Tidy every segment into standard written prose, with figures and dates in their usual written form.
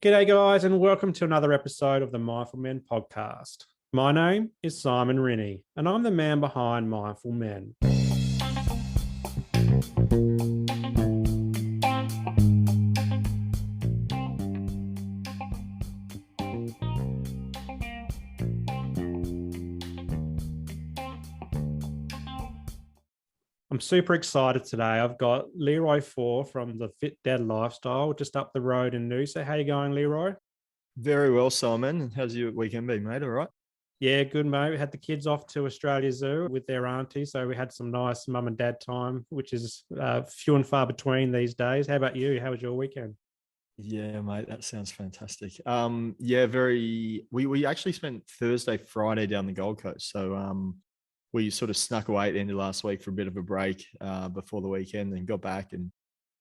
G'day, guys, and welcome to another episode of the Mindful Men podcast. My name is Simon Rinnie, and I'm the man behind Mindful Men. I'm super excited today. I've got Leroy Four from the Fit Dad Lifestyle just up the road in Noosa. How you going, Leroy? Very well, Simon. How's your weekend been, mate? All right. Yeah, good, mate. We had the kids off to Australia Zoo with their auntie, so we had some nice mum and dad time, which is few and far between these days. How about you? How was your weekend? Yeah, mate, that sounds fantastic. Yeah, very. We actually spent Thursday, Friday down the Gold Coast, so we sort of snuck away at the end of last week for a bit of a break before the weekend, and got back, and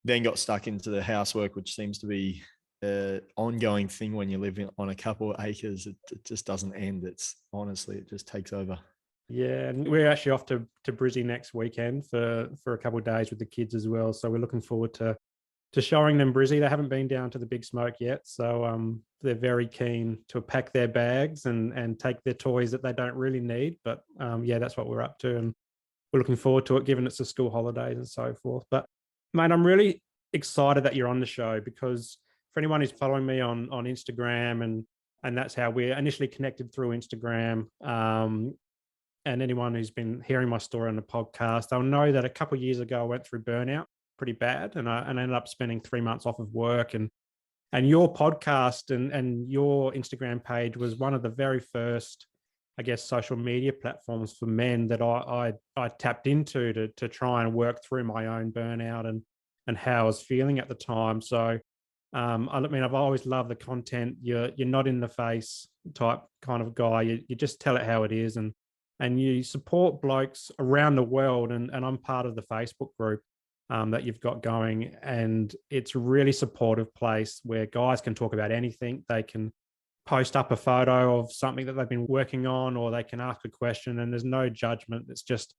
then got stuck into the housework, which seems to be an ongoing thing when you live on a couple of acres. It just doesn't end. It's honestly, it just takes over. Yeah, and we're actually off to Brizzy next weekend for a couple of days with the kids as well. So we're looking forward to showing them Brizzy. They haven't been down to the Big Smoke yet, so they're very keen to pack their bags and take their toys that they don't really need. But yeah, that's what we're up to, and we're looking forward to it, given it's the school holidays and so forth. But mate, I'm really excited that you're on the show because for anyone who's following me on Instagram and that's how we're initially connected through Instagram. And anyone who's been hearing my story on the podcast, they'll know that a couple of years ago I went through burnout pretty bad, and I ended up spending 3 months off of work. And your podcast and your Instagram page was one of the very first, I guess, social media platforms for men that I tapped into to try and work through my own burnout and how I was feeling at the time. So I mean, I've always loved the content. You're not in the face type kind of guy. You just tell it how it is, and you support blokes around the world. And I'm part of the Facebook group that you've got going, and it's a really supportive place where guys can talk about anything. They can post up a photo of something that they've been working on, or they can ask a question, and there's no judgment. It's just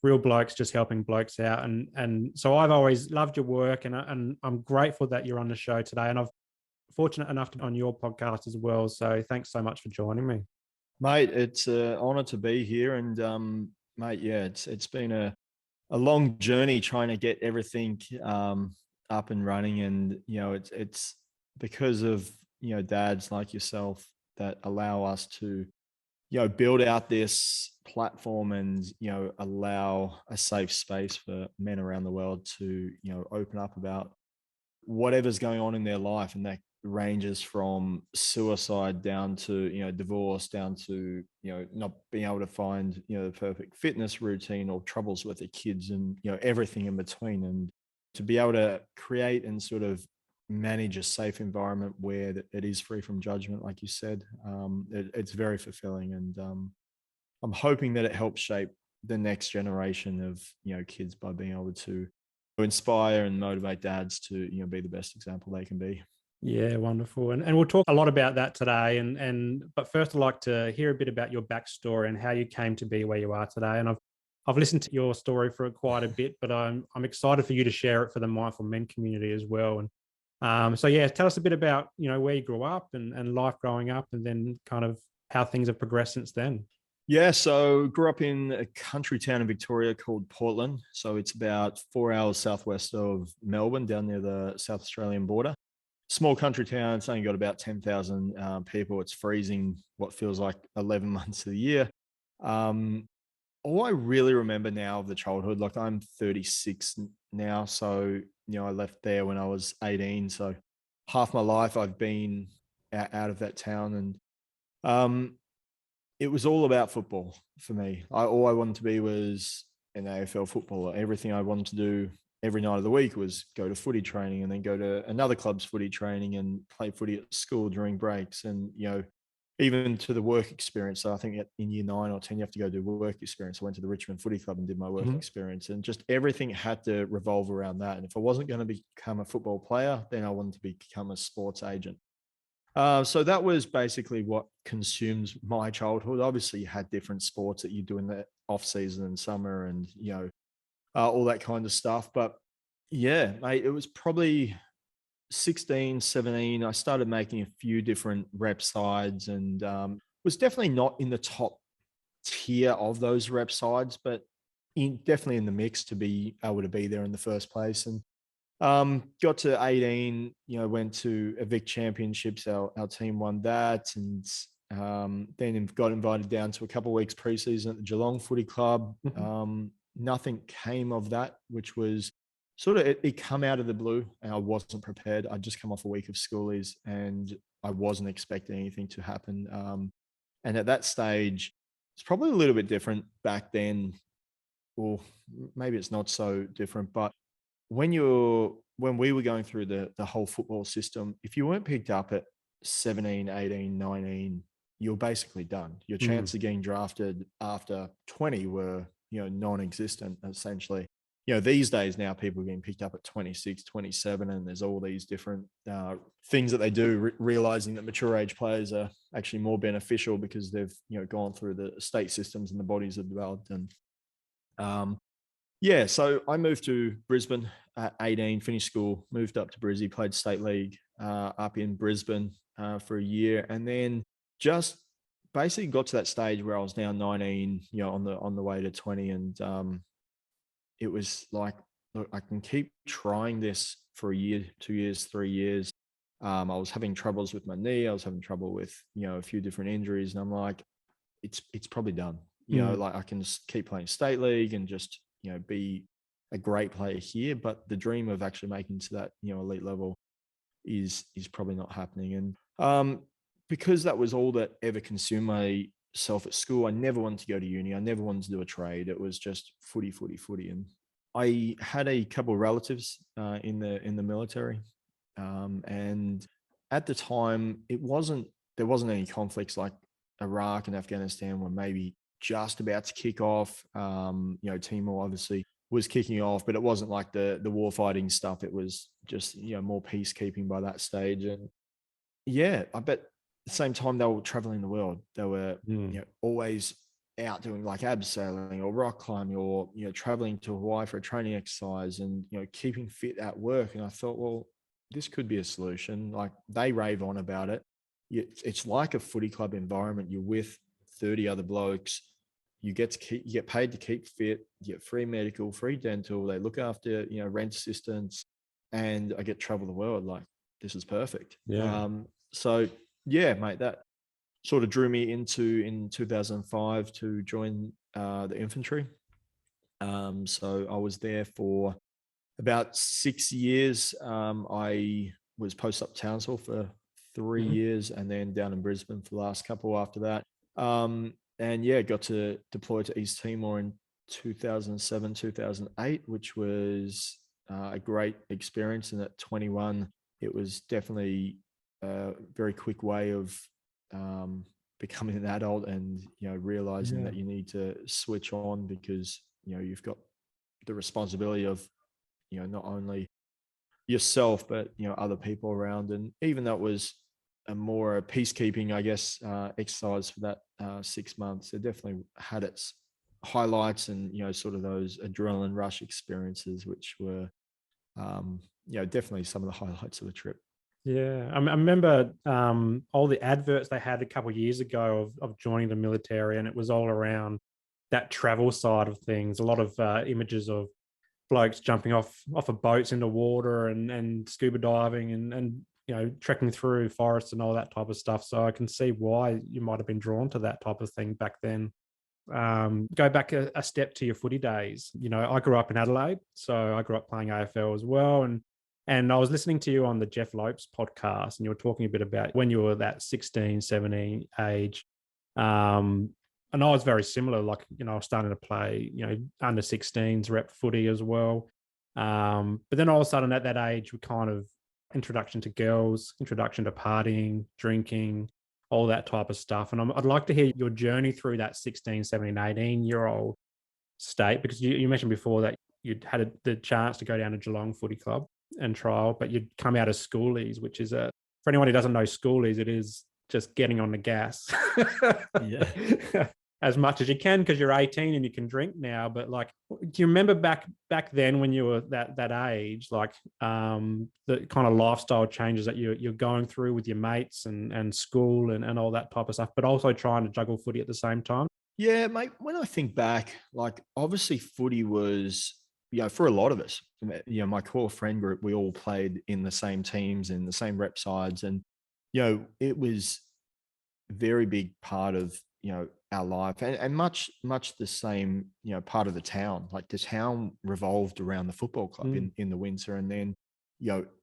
real blokes just helping blokes out. And so I've always loved your work, and I'm grateful that you're on the show today. And I've fortunate enough to be on your podcast as well. So thanks so much for joining me. Mate, it's an honor to be here. And mate, yeah, it's been a long journey trying to get everything up and running. And it's because of dads like yourself that allow us to build out this platform and allow a safe space for men around the world to open up about whatever's going on in their life. And that ranges from suicide down to divorce, down to not being able to find the perfect fitness routine, or troubles with the kids, and everything in between. And to be able to create and sort of manage a safe environment where it is free from judgment, like you said, it's very fulfilling. And I'm hoping that it helps shape the next generation of kids by being able to inspire and motivate dads to be the best example they can be. Yeah, wonderful. And we'll talk a lot about that today. And but first I'd like to hear a bit about your backstory and how you came to be where you are today. And I've listened to your story for quite a bit, but I'm excited for you to share it for the Mindful Men community as well. And so yeah, tell us a bit about where you grew up and life growing up, and then kind of how things have progressed since then. Yeah, so grew up in a country town in Victoria called Portland. So it's about 4 hours southwest of Melbourne, down near the South Australian border. Small country town. It's only got about 10,000 people. It's freezing what feels like 11 months of the year. Um, all I really remember now of the childhood, like I'm 36 now. So, I left there when I was 18. So half my life I've been out of that town. And um, it was all about football for me. All I wanted to be was an AFL footballer. Everything I wanted to do every night of the week was go to footy training, and then go to another club's footy training, and play footy at school during breaks. And even to the work experience. So I think in year 9 or 10 you have to go do work experience. I went to the Richmond Footy Club and did my work Mhm. experience, and just everything had to revolve around that. And if I wasn't going to become a football player, then I wanted to become a sports agent. So that was basically what consumes my childhood. Obviously, you had different sports that you do in the off season and summer, and all that kind of stuff. But yeah, mate, it was probably 16, 17, I started making a few different rep sides and was definitely not in the top tier of those rep sides, but definitely in the mix to be able to be there in the first place. And got to 18, went to a Vic Championships. Our team won that. And then got invited down to a couple of weeks preseason at the Geelong Footy Club. Nothing came of that, which was sort of, it come out of the blue and I wasn't prepared. I'd just come off a week of schoolies and I wasn't expecting anything to happen. And at that stage, it's probably a little bit different back then, or maybe it's not so different, but when we were going through the whole football system, if you weren't picked up at 17, 18, 19, you're basically done. Your chance of getting drafted after 20 were, non-existent essentially. These days now people are getting picked up at 26, 27, and there's all these different things that they do, realizing that mature age players are actually more beneficial because they've, gone through the state systems and the bodies have developed. And yeah, so I moved to Brisbane at 18, finished school, moved up to Brizzy, played state league up in Brisbane for a year, and then just basically got to that stage where I was now 19, on the way to 20, and it was like, look, I can keep trying this for a year, 2 years, 3 years. I was having troubles with my knee. I was having trouble with, a few different injuries, and I'm like, it's probably done. Like I can just keep playing state league and just, be a great player here, but the dream of actually making to that, elite level is probably not happening. And because that was all that ever consumed myself at school, I never wanted to go to uni. I never wanted to do a trade. It was just footy, footy, footy. And I had a couple of relatives in the military, and at the time, there wasn't any conflicts like Iraq and Afghanistan were maybe just about to kick off. Timor obviously was kicking off, but it wasn't like the war fighting stuff. It was just, more peacekeeping by that stage. And yeah, I bet at the same time they were traveling the world. They were, always out doing like abseiling or rock climbing or, traveling to Hawaii for a training exercise and, keeping fit at work. And I thought, well, this could be a solution. Like they rave on about it. It's like a footy club environment. You're with 30 other blokes. You get paid to keep fit. You get free medical, free dental. They look after, rent assistance, and I get travel the world. Like this is perfect. Yeah. So yeah, mate, that sort of drew me in 2005 to join the infantry. So I was there for about 6 years. I was post up Townsville for 3 years and then down in Brisbane for the last couple after that. And yeah, got to deploy to East Timor in 2007, 2008, which was a great experience. And at 21, it was definitely a very quick way of becoming an adult and, realizing that you need to switch on because, you've got the responsibility of, not only yourself, but, other people around. And even that was a more peacekeeping, I guess, exercise for that 6 months. It definitely had its highlights and, sort of those adrenaline rush experiences, which were, definitely some of the highlights of the trip. Yeah, I remember all the adverts they had a couple of years ago of joining the military, and it was all around that travel side of things. A lot of images of blokes jumping off of boats into water and scuba diving and trekking through forests and all that type of stuff. So I can see why you might have been drawn to that type of thing back then. Go back a step to your footy days. I grew up in Adelaide, so I grew up playing AFL as well. And I was listening to you on the Jeff Lopes podcast, and you were talking a bit about when you were that 16, 17 age. And I was very similar. Like, I was starting to play, under 16s rep footy as well. But then all of a sudden at that age, we kind of introduction to girls, introduction to partying, drinking, all that type of stuff. And I'd like to hear your journey through that 16, 17, 18-year-old state, because you mentioned before that you'd had the chance to go down to Geelong Footy Club and trial, but you'd come out of schoolies, which is for anyone who doesn't know schoolies, it is just getting on the gas. Yeah. as much as you can because you're 18 and you can drink now. But like, do you remember back then when you were that age, like the kind of lifestyle changes that you're going through with your mates and school and all that type of stuff, but also trying to juggle footy at the same time? Yeah, mate. When I think back, like obviously footy was, for a lot of us, my core friend group, we all played in the same teams and the same rep sides. And, it was a very big part of, our life and much the same, part of the town. Like the town revolved around the football club Mm, in the winter. And then,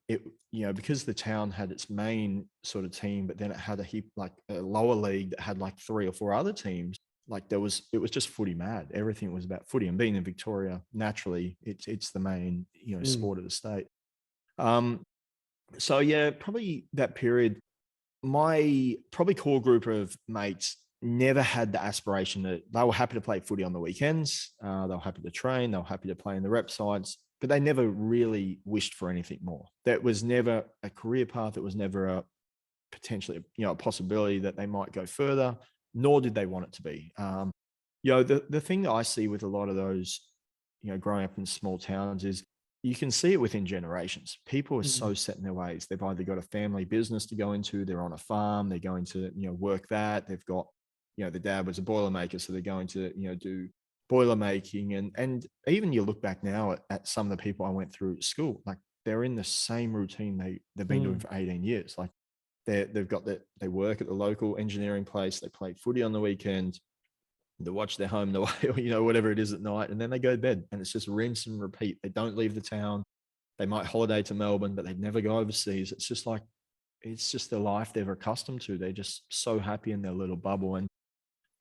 it, because the town had its main sort of team, but then it had a heap like a lower league that had like 3 or 4 other teams. Like it was just footy mad. Everything was about footy, and being in Victoria, naturally, it's the main mm, sport of the state. Um, so yeah, probably that period. My probably core group of mates never had the aspiration that they were happy to play footy on the weekends. They were happy to train. They were happy to play in the rep sides, but they never really wished for anything more. That was never a career path. It was never a potentially, a possibility that they might go further, nor did they want it to be. The thing that I see with a lot of those, growing up in small towns is you can see it within generations. People are mm. so set in their ways. They've either got a family business to go into, they're on a farm, they're going to, work that. They've got, the dad was a boiler maker, so they're going to, do boiler making. And even you look back now at some of the people I went through at school, like they're in the same routine they've been doing Mm. for 18 years. Like they've got that they work at the local engineering place, they play footy on the weekend, they watch their home the way, whatever it is at night, and then they go to bed and it's just rinse and repeat. They don't leave the town. They might holiday to Melbourne, but they'd never go overseas. It's just like it's just the life they're accustomed to. They're just so happy in their little bubble. And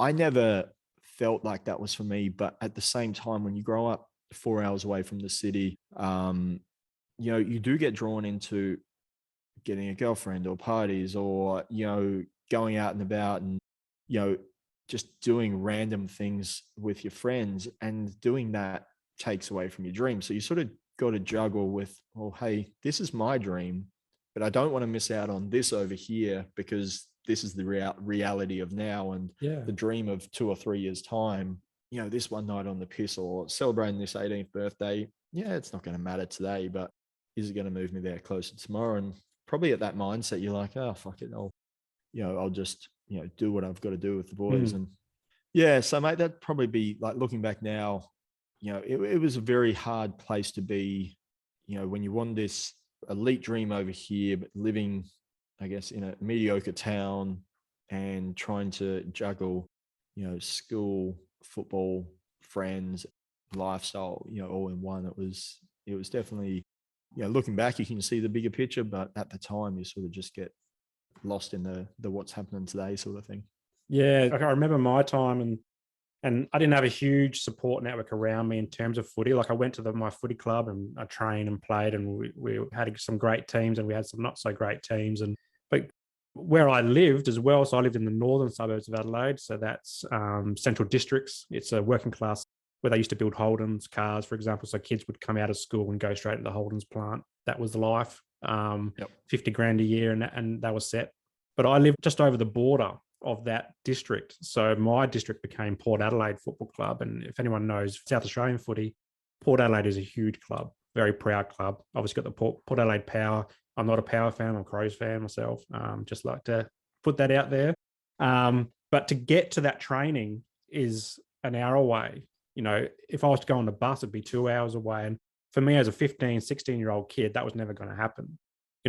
I never felt like that was for me. But at the same time, when you grow up 4 hours away from the city, you do get drawn into getting a girlfriend or parties or going out and about and you know just doing random things with your friends, and doing that takes away from your dream. So you sort of got to juggle with, well, hey, this is my dream, but I don't want to miss out on this over here because this is the reality of now, and Yeah. the dream of 2 or 3 years time. This one night on the piss or celebrating this 18th birthday, yeah, it's not going to matter today, but is it going to move me there closer tomorrow? And probably at that mindset, you're like, oh, fuck it. I'll just, do what I've got to do with the boys. Mm. And yeah, so mate, that'd probably be like looking back now, it was a very hard place to be, when you want this elite dream over here, but living, I guess, in a mediocre town and trying to juggle, school, football, friends, lifestyle, all in one. It was definitely, looking back, you can see the bigger picture, but at the time, you sort of just get lost in the what's happening today sort of thing. Yeah, I remember my time, and I didn't have a huge support network around me in terms of footy. Like I went to my footy club and I trained and played, and we had some great teams and we had some not so great teams. And but where I lived as well, so I lived in the northern suburbs of Adelaide, so that's Central Districts. It's a working class where they used to build Holden's cars, for example. So kids would come out of school and go straight to the Holden's plant. That was the life. Yep. 50 grand a year, and that was set. But I lived just over the border of that district. So my district became Port Adelaide Football Club. And if anyone knows South Australian footy, Port Adelaide is a huge club, very proud club. Obviously got the Port Adelaide Power. I'm not a Power fan, I'm a Crows fan myself. Just like to put that out there. But to get to that training is an hour away. If I was to go on the bus, it'd be 2 hours away. And for me as a 15, 16-year-old kid, that was never going to happen.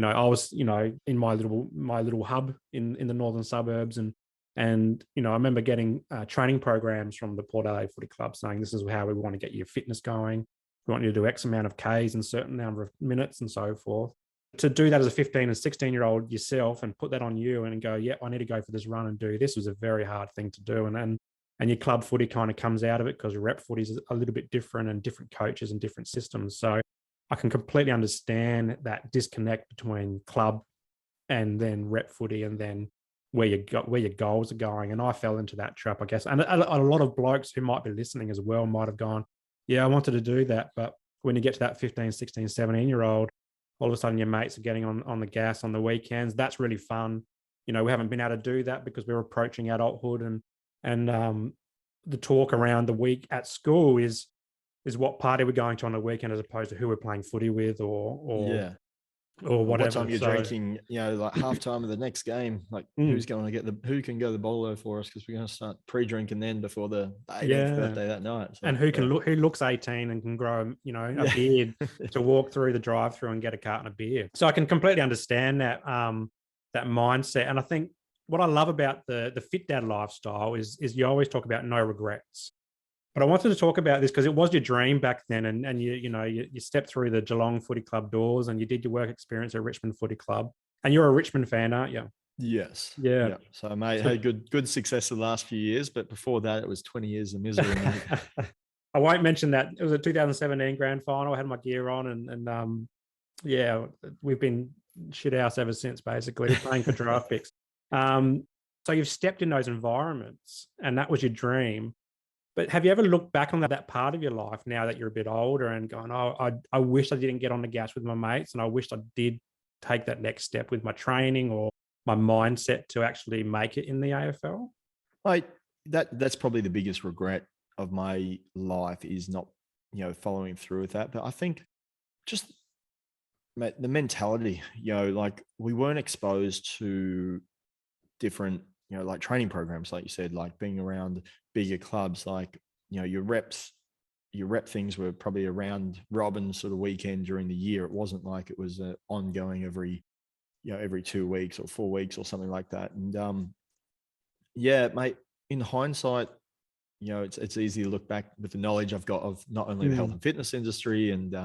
I was, in my little hub in the northern suburbs, and I remember getting training programs from the Port Adelaide Footy Club saying this is how we want to get your fitness going. We want you to do X amount of Ks in a certain number of minutes and so forth. To do that as a 15 and 16-year-old yourself and put that on you and go, yeah, I need to go for this run and do this was a very hard thing to do. And your club footy kind of comes out of it because rep footy is a little bit different and different coaches and different systems. So I can completely understand that disconnect between club and then rep footy and then where your goals are going. And I fell into that trap, I guess. And a lot of blokes who might be listening as well might have gone, yeah, I wanted to do that. But when you get to that 15, 16, 17-year-old, all of a sudden your mates are getting on the gas on the weekends. That's really fun. We haven't been able to do that because we're approaching adulthood and the talk around the week at school is what party we're going to on the weekend as opposed to who we're playing footy with Yeah. or Or what time whatever. you're So drinking, like halftime of the next game, like mm, who can go the bolo for us, because we're going to start pre-drinking then before the 18th yeah. birthday that night. So And who looks 18 and can grow, a yeah. beard to walk through the drive-through and get a carton of beer. So I can completely understand that mindset. And I think what I love about the fit dad lifestyle is you always talk about no regrets. But I wanted to talk about this because it was your dream back then, and you stepped through the Geelong Footy Club doors and you did your work experience at Richmond Footy Club, and you're a Richmond fan, aren't you? Yes. Yeah. Yeah. So mate, So had good success the last few years, but before that it was 20 years of misery, mate. I won't mention that. It was a 2017 grand final. I had my gear on, and yeah, we've been shit house ever since. Basically, playing for draft picks. So you've stepped in those environments, and that was your dream. But have you ever looked back on that part of your life now that you're a bit older and gone, oh, I wish I didn't get on the gas with my mates, and I wished I did take that next step with my training or my mindset to actually make it in the AFL? Like that's probably the biggest regret of my life, is not, following through with that. But I think just, mate, the mentality, like we weren't exposed to different, like training programs, like you said, like being around bigger clubs, like, your rep things were probably around Robin sort of weekend during the year. It wasn't like it was ongoing every 2 weeks or 4 weeks or something like that. And yeah, mate, in hindsight, it's easy to look back with the knowledge I've got of not only the health Mm. and fitness industry and,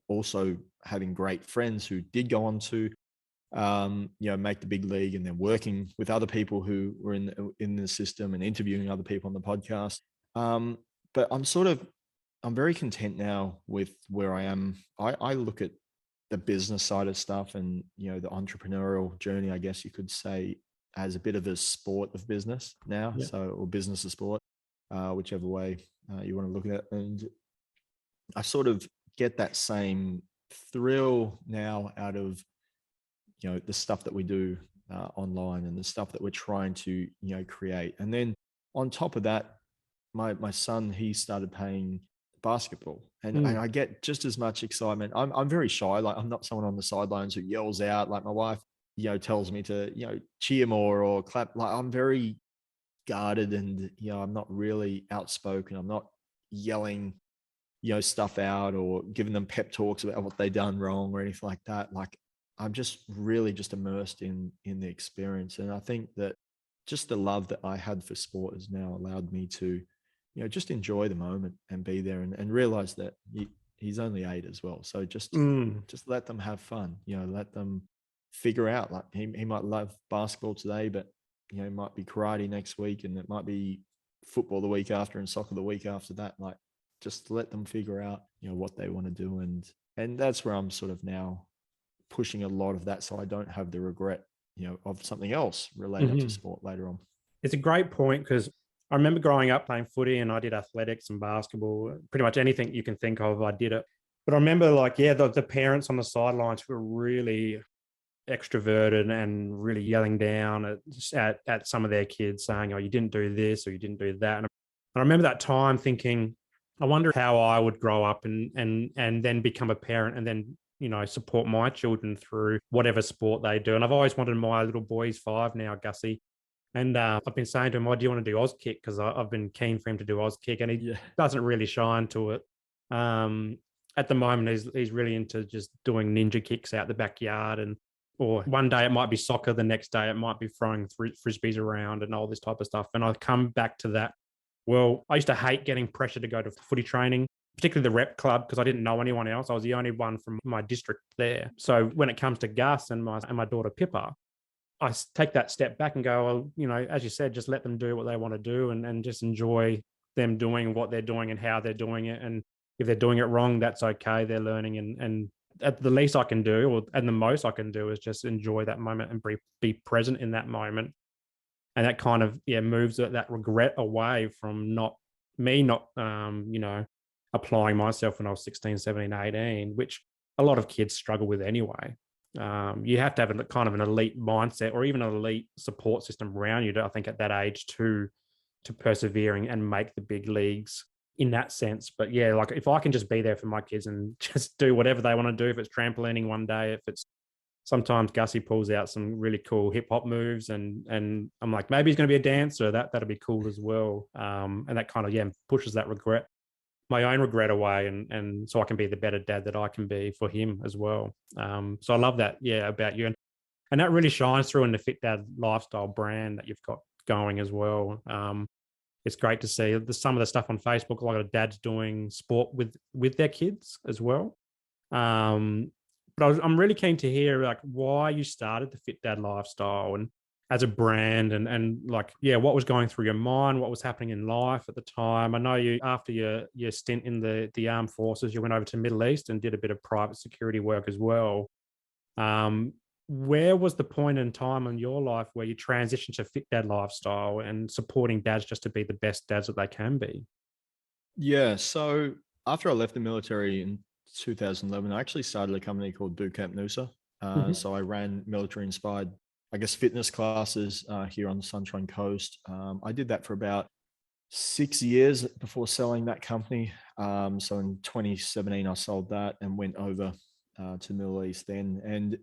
also having great friends who did go on to, make the big league, and then working with other people who were in the system and interviewing other people on the podcast. Um, but I'm very content now with where I am. I look at the business side of stuff and, the entrepreneurial journey, I guess you could say, as a bit of a sport of business now. Yeah. So, or business of sport, whichever way you want to look at it. And I sort of get that same thrill now out of, the stuff that we do online and the stuff that we're trying to, create. And then on top of that, my son, he started playing basketball, and Mm. I get just as much excitement. I'm very shy. Like, I'm not someone on the sidelines who yells out. Like, my wife, tells me to, cheer more or clap. Like, I'm very guarded, and, I'm not really outspoken. I'm not yelling, stuff out or giving them pep talks about what they done wrong or anything like that. Like, I'm just really just immersed in the experience. And I think that just the love that I had for sport has now allowed me to, just enjoy the moment and be there, and realize that he's only 8 as well. So Mm. just let them have fun, let them figure out. Like, he might love basketball today, but, it might be karate next week, and it might be football the week after and soccer the week after that. Like, just let them figure out, what they want to do. And that's where I'm sort of now pushing a lot of that, so I don't have the regret, of something else related to Mhm. sport later on. It's a great point because I remember growing up playing footy and I did athletics and basketball, pretty much anything you can think of, I did it. But I remember, like, yeah, the parents on the sidelines were really extroverted and really yelling down at some of their kids saying, oh, you didn't do this or you didn't do that. And I remember that time thinking, I wonder how I would grow up and then become a parent and then, support my children through whatever sport they do. And I've always wanted my little boy, he's 5 now, Gussie. And I've been saying to him, "Oh, do you want to do Auskick?" Because I've been keen for him to do Auskick, and he Yeah. doesn't really shine to it. Um, at the moment, he's really into just doing ninja kicks out the backyard, and or one day it might be soccer, the next day it might be throwing frisbees around and all this type of stuff. And I come back to that. Well, I used to hate getting pressure to go to footy training, particularly the rep club, because I didn't know anyone else. I was the only one from my district there. So when it comes to Gus and my daughter Pippa, I take that step back and go, well, as you said, just let them do what they want to do and just enjoy them doing what they're doing and how they're doing it. And if they're doing it wrong, that's okay. They're learning. And at the least I can do, and the most I can do is just enjoy that moment and be present in that moment. And that kind of, yeah, moves that regret away from not applying myself when I was 16, 17, 18, which a lot of kids struggle with anyway. You have to have a kind of an elite mindset or even an elite support system around you, I think, at that age to to persevering and make the big leagues in that sense. But yeah, like if I can just be there for my kids and just do whatever they want to do, if it's trampolining one day, if it's sometimes Gussie pulls out some really cool hip hop moves, and I'm like, maybe he's going to be a dancer. That'd be cool as well. And that kind of pushes that regret, my own regret away, and so I can be the better dad that I can be for him as well. So I love that, about you, and that really shines through in the Fit Dad lifestyle brand that you've got going as well. It's great to see some of the stuff on Facebook. A lot of dads doing sport with their kids as well. But I'm really keen to hear like why you started the Fit Dad lifestyle and as a brand, and like what was going through your mind, what was happening in life at the time. I know you, after your stint in the armed forces, you went over to the Middle East and did a bit of private security work as well. Where was the point in time in your life where you transitioned to Fit Dad lifestyle and supporting dads just to be the best dads that they can be? Yeah. So after I left the military in 2011, I actually started a company called Boot Camp Noosa. Mhm. So I ran military inspired, I guess, fitness classes here on the Sunshine Coast. I did that for about 6 years before selling that company. So in 2017, I sold that and went over to the Middle East then. And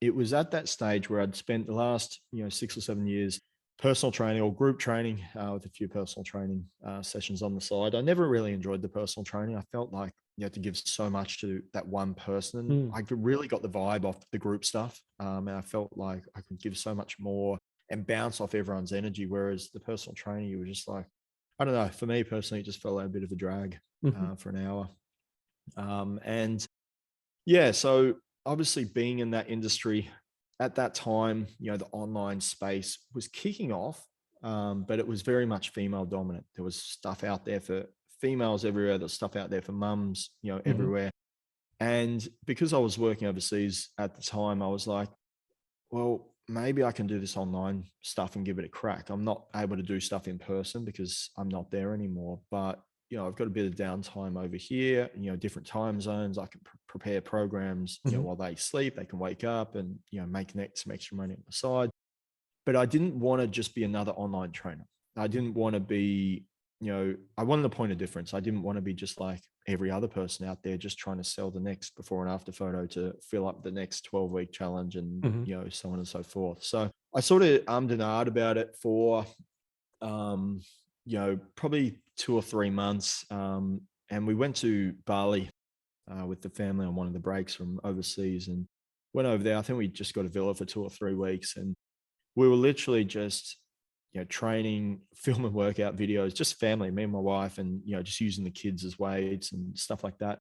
it was at that stage where I'd spent the last 6 or 7 years personal training or group training with a few personal training sessions on the side. I never really enjoyed the personal training. I felt like you had to give so much to that one person. Mm. Really got the vibe off the group stuff, and I felt like I could give so much more and bounce off everyone's energy. Whereas the personal training, you were just like, I don't know. For me personally, it just felt like a bit of a drag Mhm. for an hour. And yeah, so obviously being in that industry at that time, the online space was kicking off, but it was very much female dominant. There was stuff out there for females everywhere. There's stuff out there for mums, Mhm. everywhere. And because I was working overseas at the time, I was like, well, maybe I can do this online stuff and give it a crack. I'm not able to do stuff in person because I'm not there anymore, but I've got a bit of downtime over here, different time zones. I can prepare programs, Mhm. while they sleep, they can wake up and, make some extra money on the side. But I didn't want to just be another online trainer. I didn't want to be, I wanted a point of difference. I didn't want to be just like every other person out there, just trying to sell the next before and after photo to fill up the next 12-week challenge and, Mhm. so on and so forth. So I sort of ummed and ahed about it for, um, probably 2 or 3 months. And we went to Bali with the family on one of the breaks from overseas and went over there. I think we just got a villa for 2 or 3 weeks, and we were literally just, training, filming workout videos, just family, me and my wife, and, just using the kids as weights and stuff like that.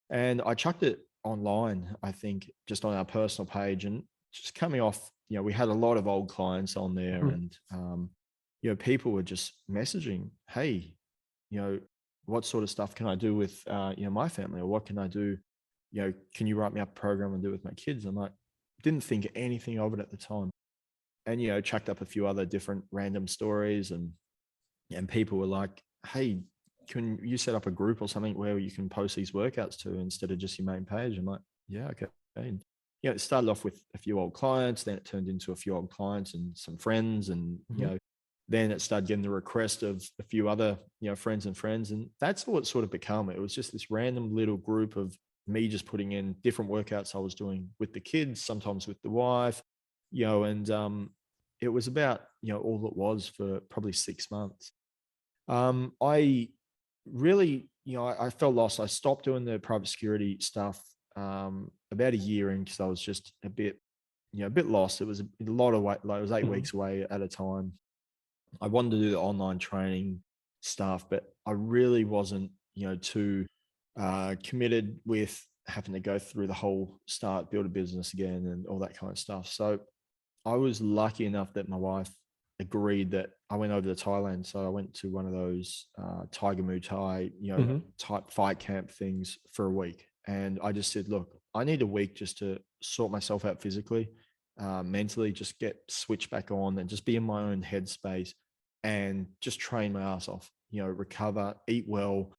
And I chucked it online, I think, just on our personal page, and just coming off, we had a lot of old clients on there, Mhm. and, people were just messaging, hey, you know, what sort of stuff can I do with, my family, or what can I do? Can you write me up a program and do it with my kids? I'm like, didn't think anything of it at the time, and chucked up a few other different random stories, and people were like, hey, can you set up a group or something where you can post these workouts to instead of just your main page? I'm like, yeah, okay. And it started off with a few old clients, then it turned into a few old clients and some friends, and Mhm. then it started getting the request of a few other friends and friends, and that's what sort of become. It was just this random little group of me just putting in different workouts I was doing with the kids, sometimes with the wife, and it was about all it was for probably 6 months. I really, I felt lost. I stopped doing the private security stuff about a year in, because I was just a bit lost. It was a lot of way, like it was 8 weeks Mhm. away at a time. I wanted to do the online training stuff, but I really wasn't, too committed with having to go through the whole start, build a business again, and all that kind of stuff. So I was lucky enough that my wife agreed that I went over to Thailand. So I went to one of those Tiger Muay Thai, Mhm. type fight camp things for a week. And I just said, look, I need a week just to sort myself out physically, mentally, just get switched back on and just be in my own headspace and just train my ass off, recover, eat well.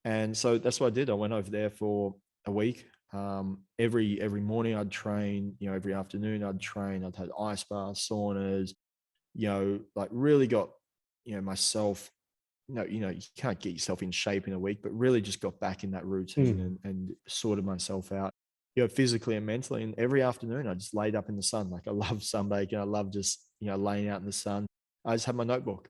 And so that's what I did. I went over there for a week. Every morning I'd train, every afternoon I'd train. I'd had ice baths, saunas, like really got myself, you can't get yourself in shape in a week, but really just got back in that routine Mm. and sorted myself out, physically and mentally. And every afternoon I just laid up in the sun. Like, I love sunbaking. I love just, laying out in the sun. I just had my notebook,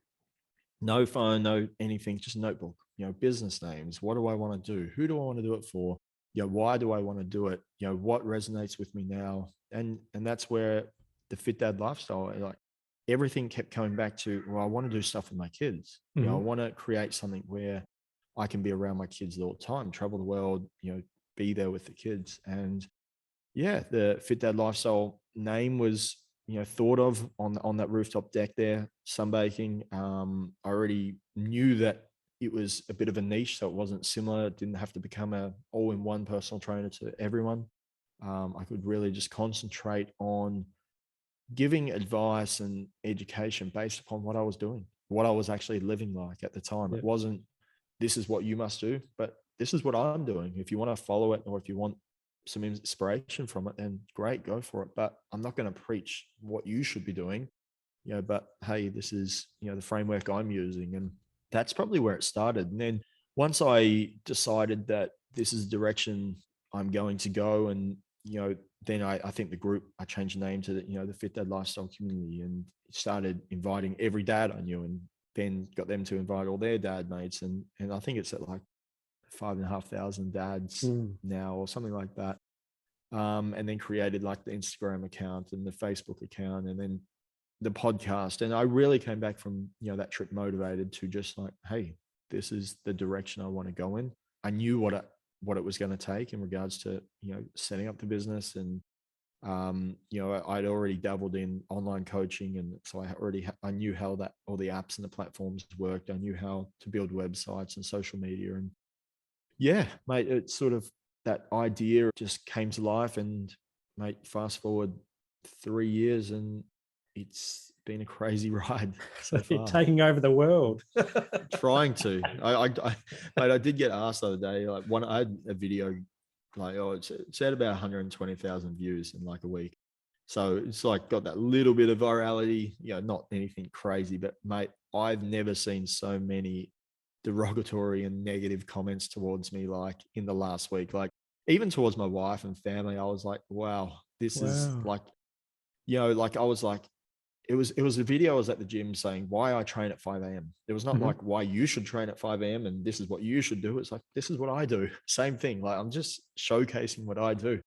no phone, no anything, just a notebook, business names. What do I want to do? Who do I want to do it for? Why do I want to do it? What resonates with me now? And that's where the Fit Dad lifestyle, like, everything kept coming back to, well, I want to do stuff with my kids. I Mhm. want to create something where I can be around my kids all the time, travel the world, be there with the kids. And yeah, the Fit Dad lifestyle name was, thought of on that rooftop deck there, sunbaking. I already knew that it was a bit of a niche, so it wasn't similar. It didn't have to become a all-in-one personal trainer to everyone. I could really just concentrate on giving advice and education based upon what I was doing, what I was actually living like at the time. Yeah. It wasn't, this is what you must do, but this is what I'm doing. If you want to follow it, or if you want some inspiration from it, then great, go for it. But I'm not going to preach what you should be doing, but hey, this is, the framework I'm using. And that's probably where it started. And then once I decided that this is the direction I'm going to go, and, then I think the group, I changed the name to the Fit Dad Lifestyle Community, and started inviting every dad I knew, and then got them to invite all their dad mates. And I think it's at like 5,500 dads Mm. now, or something like that. And then created like the Instagram account and the Facebook account, and then the podcast. And I really came back from, that trip motivated to just like, hey, this is the direction I want to go in. I knew what it was going to take in regards to, setting up the business. And I'd already dabbled in online coaching, and so I knew how that all the apps and the platforms worked. I knew how to build websites and social media. And yeah, mate, it's sort of, that idea just came to life. And mate, fast forward 3 years, and it's been a crazy ride so You're far. taking over the world. Trying to, mate, I did get asked the other day, like, I had a video, like, oh, it's at about 120,000 views in like a week. So it's like got that little bit of virality, not anything crazy, but mate, I've never seen so many derogatory and negative comments towards me like in the last week. Like, even towards my wife and family, I was like, wow, this is Wow. like, like, I was like, it was a video. I was at the gym saying why I train at 5 a.m. It was not Mhm. like why you should train at 5 a.m. and this is what you should do. It's like, this is what I do. Same thing. Like, I'm just showcasing what I do. And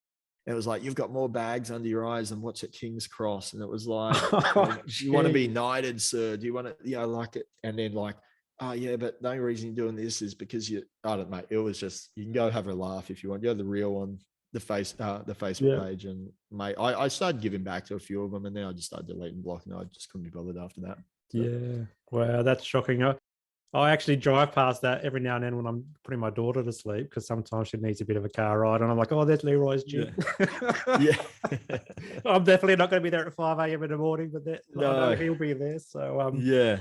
it was like, you've got more bags under your eyes than what's at King's Cross. And it was like, Oh, do you want to be gee. knighted, sir? Do you want to, like it? And then like, oh yeah, but the only reason you're doing this is because I don't know. It was just, you can go have a laugh if you want. You're the real one, the Facebook Yeah. page. And mate, I started giving back to a few of them, and then I just started deleting, blocking. I just couldn't be bothered after that. So, Yeah. Wow, that's shocking. I actually drive past that every now and then when I'm putting my daughter to sleep, because sometimes she needs a bit of a car ride, and I'm like, oh, there's Leroy's yeah, gym. yeah. I'm definitely not going to be there at 5 a.m. in the morning, but I know No, he'll be there. So yeah,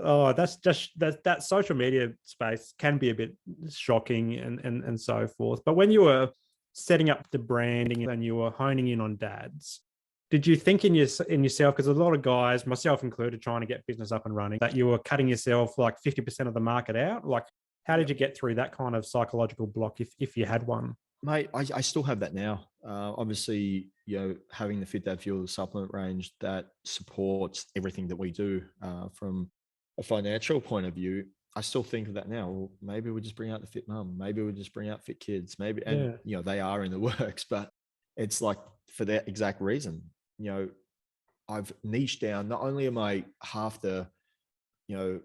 oh, that's just that social media space can be a bit shocking and so forth. But when you were setting up the branding and you were honing in on dads, did you think in yourself, because a lot of guys, myself included, trying to get business up and running, that you were cutting yourself like 50% of the market out? Like, how did yep. you get through that kind of psychological block if you had one? Mate, I still have that now. Obviously, having the Fit Dad Fuel supplement range that supports everything that we do, from a financial point of view, I still think of that now. Well, maybe we'll just bring out the Fit Mum. Maybe we'll just bring out Fit Kids. Maybe, and Yeah. they are in the works, but it's like for that exact reason. I've niched down. Not only am I half the, you know,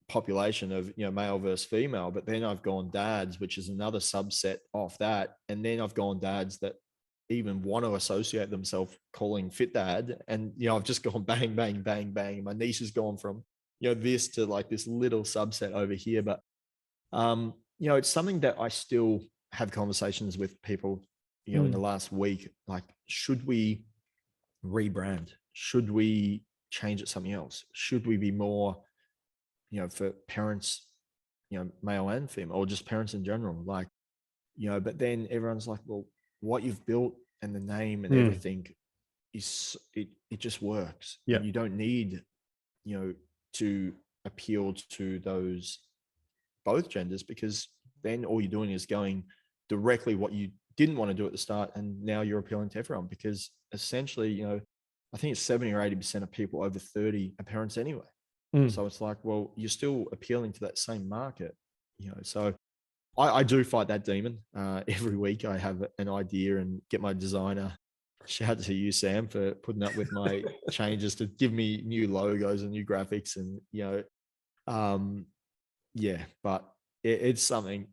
population of, male versus female, but then I've gone dads, which is another subset of that. And then I've gone dads that even want to associate themselves calling fit dad. And, I've just gone bang, bang, bang, bang. My niche has gone from, this to like this little subset over here. But, it's something that I still have conversations with people, in the Mm. last week. Like, should we rebrand? Should we change it something else? Should we be more, for parents, male and female, or just parents in general? Like, but then everyone's like, well, what you've built and the name and Mm. everything is, it just works. Yeah. And you don't need, to appeal to those both genders, because then all you're doing is going directly what you didn't want to do at the start, and now you're appealing to everyone, because essentially, I think it's 70 or 80% of people over 30 are parents anyway. So it's like, well, you're still appealing to that same market, so I do fight that demon. Every week I have an idea and get my designer, shout out to you, Sam, for putting up with my changes to give me new logos and new graphics, and yeah, but it's something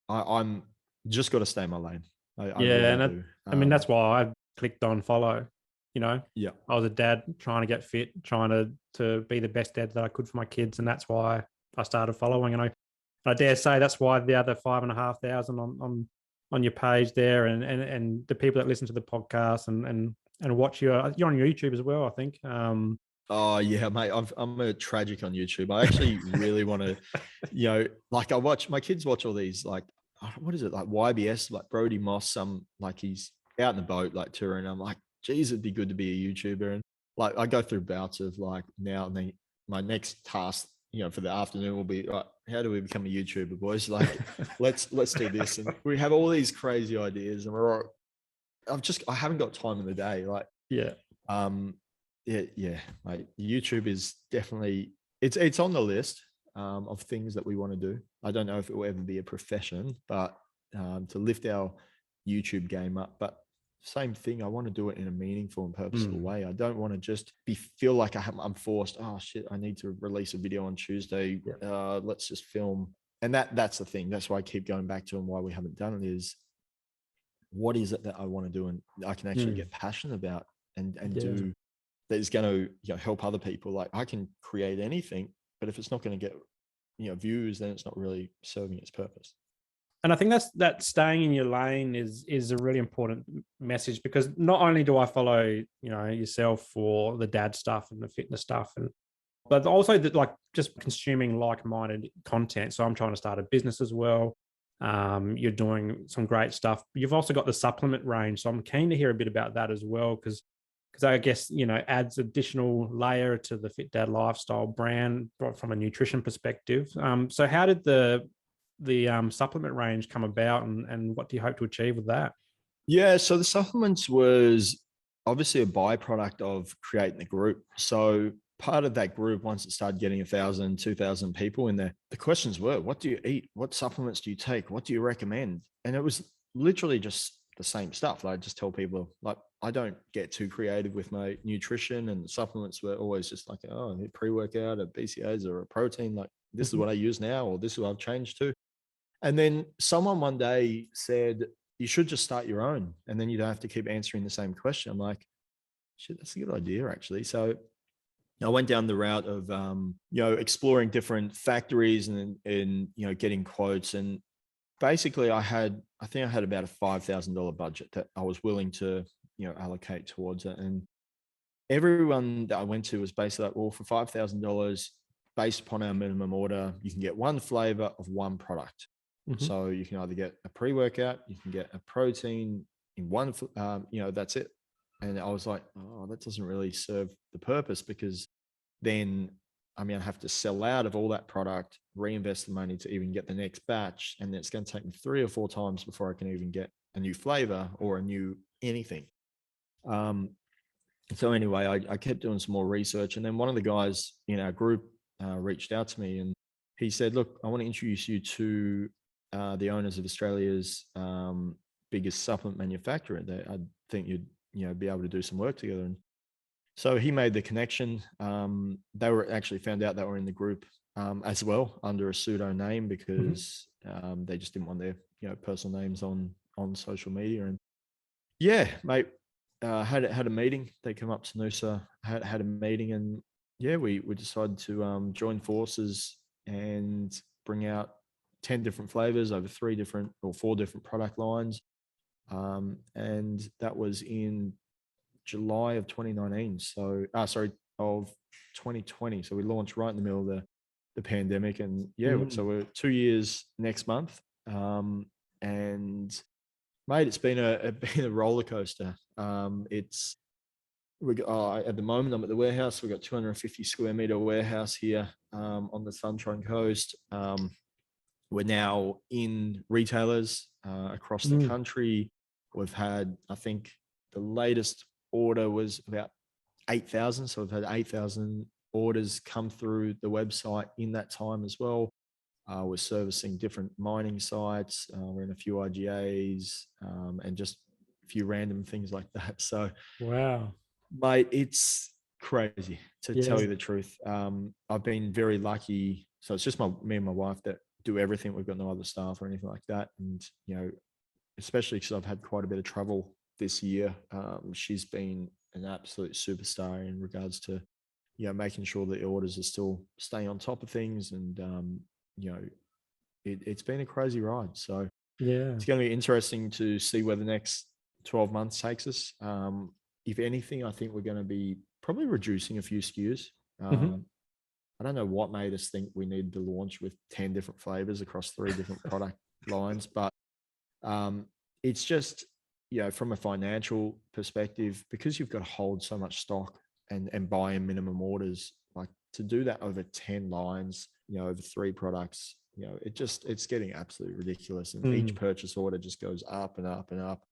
I'm just got to stay in my lane. I Yeah, really and do. I mean that's why I clicked on follow. Yeah. I was a dad trying to get fit, trying to be the best dad that I could for my kids, and that's why I started following. And I dare say that's why the other 5,500 on your page there, and the people that listen to the podcast and watch you're on YouTube as well, I think. Oh yeah, mate. I'm a tragic on YouTube. I actually really want to, like my kids watch all these, like, what is it, like YBS, like Brody Moss, like he's out in the boat, like touring. I'm like, geez, it'd be good to be a YouTuber. And like I go through bouts of like now and then my next task, for the afternoon will be, right, how do we become a YouTuber, boys? Like, let's do this. And we have all these crazy ideas, and I haven't got time in the day. Like, yeah. Yeah, mate. YouTube is definitely it's on the list of things that we want to do. I don't know if it will ever be a profession, but to lift our YouTube game up. But same thing, I want to do it in a meaningful and purposeful way. I don't want to just feel like I'm forced. Oh shit, I need to release a video on Tuesday. Yeah. Let's just film. And that's the thing. That's why I keep going back to, and why we haven't done it is, what is it that I want to do and I can actually get passionate about and do that is going to help other people. Like, I can create anything, but if it's not going to get views, then it's not really serving its purpose. And I think that staying in your lane is a really important message, because not only do I follow yourself for the dad stuff and the fitness stuff, but also that, like, just consuming like-minded content. So I'm trying to start a business as well. You're doing some great stuff. You've also got the supplement range, so I'm keen to hear a bit about that as well, because I guess adds additional layer to the Fit Dad lifestyle brand from a nutrition perspective. So how did the supplement range come about, and what do you hope to achieve with that? Yeah, so the supplements was obviously a byproduct of creating the group. So part of that group, once it started getting 1,000, 2,000 people in there, the questions were, what do you eat? What supplements do you take? What do you recommend? And it was literally just the same stuff. I just tell people, like, I don't get too creative with my nutrition, and the supplements were always just like, oh, a pre-workout, a BCAAs, or a protein. Like, this is what I use now, or this is what I've changed to. And then someone one day said, you should just start your own, and then you don't have to keep answering the same question. I'm like, shit, that's a good idea, actually. So I went down the route of, exploring different factories and getting quotes. And basically I think I had about a $5,000 budget that I was willing to, allocate towards it. And everyone that I went to was basically like, well, for $5,000, based upon our minimum order, you can get one flavor of one product. So you can either get a pre-workout, you can get a protein in one, that's it. And I was like, oh, that doesn't really serve the purpose, because then, I have to sell out of all that product, reinvest the money to even get the next batch. And it's going to take me 3 or 4 times before I can even get a new flavor or a new anything. So anyway, I kept doing some more research. And then one of the guys in our group reached out to me, and he said, look, I want to introduce you to the owners of Australia's biggest supplement manufacturer. I think you'd be able to do some work together. And so he made the connection. They were actually found out they were in the group as well under a pseudo name, because they just didn't want their personal names on social media. And yeah, mate, had a meeting. They come up to Noosa, had a meeting, and yeah, we decided to join forces and bring out 10 different flavors over 4 different product lines. And that was in July of 2019. Of 2020. So we launched right in the middle of the pandemic. And yeah, so we're 2 years next month. And mate, it's been a roller coaster. At the moment, I'm at the warehouse. We've got 250 square meter warehouse here on the Sunshine Coast. We're now in retailers across the country. We've had, I think, the latest order was about 8,000. So we've had 8,000 orders come through the website in that time as well. We're servicing different mining sites. We're in a few IGAs and just a few random things like that. So, wow, mate, it's crazy to tell you the truth. I've been very lucky. So it's just me and my wife that do everything. We've got no other staff or anything like that. And, you know, especially because I've had quite a bit of travel this year, she's been an absolute superstar in regards to, you know, making sure that the orders are still staying on top of things. And, you know, it's been a crazy ride. So it's going to be interesting to see where the next 12 months takes us. If anything, I think we're going to be probably reducing a few SKUs. I don't know what made us think we needed to launch with 10 different flavors across 3 different product lines, but it's just, you know, from a financial perspective, because you've got to hold so much stock and buy in minimum orders, like to do that over 10 lines, you know, over 3 products, you know, it's getting absolutely ridiculous. And each purchase order just goes up and up and up.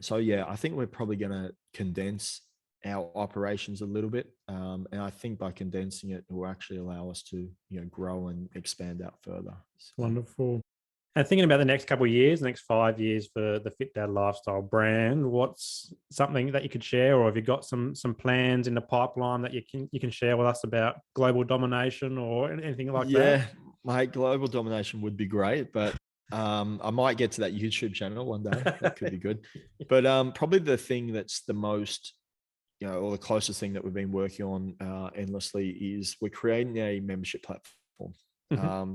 So yeah, I think we're probably going to condense our operations a little bit. And I think by condensing it will actually allow us to, you know, grow and expand out further. So. Wonderful. And thinking about the next couple of years, the next 5 years for the Fit Dad Lifestyle brand, what's something that you could share, or have you got some plans in the pipeline that you can share with us about global domination or anything like that? Yeah, mate, global domination would be great, but I might get to that YouTube channel one day. That could be good. But probably the thing that's the most, you know, or the closest thing that we've been working on endlessly is we're creating a membership platform.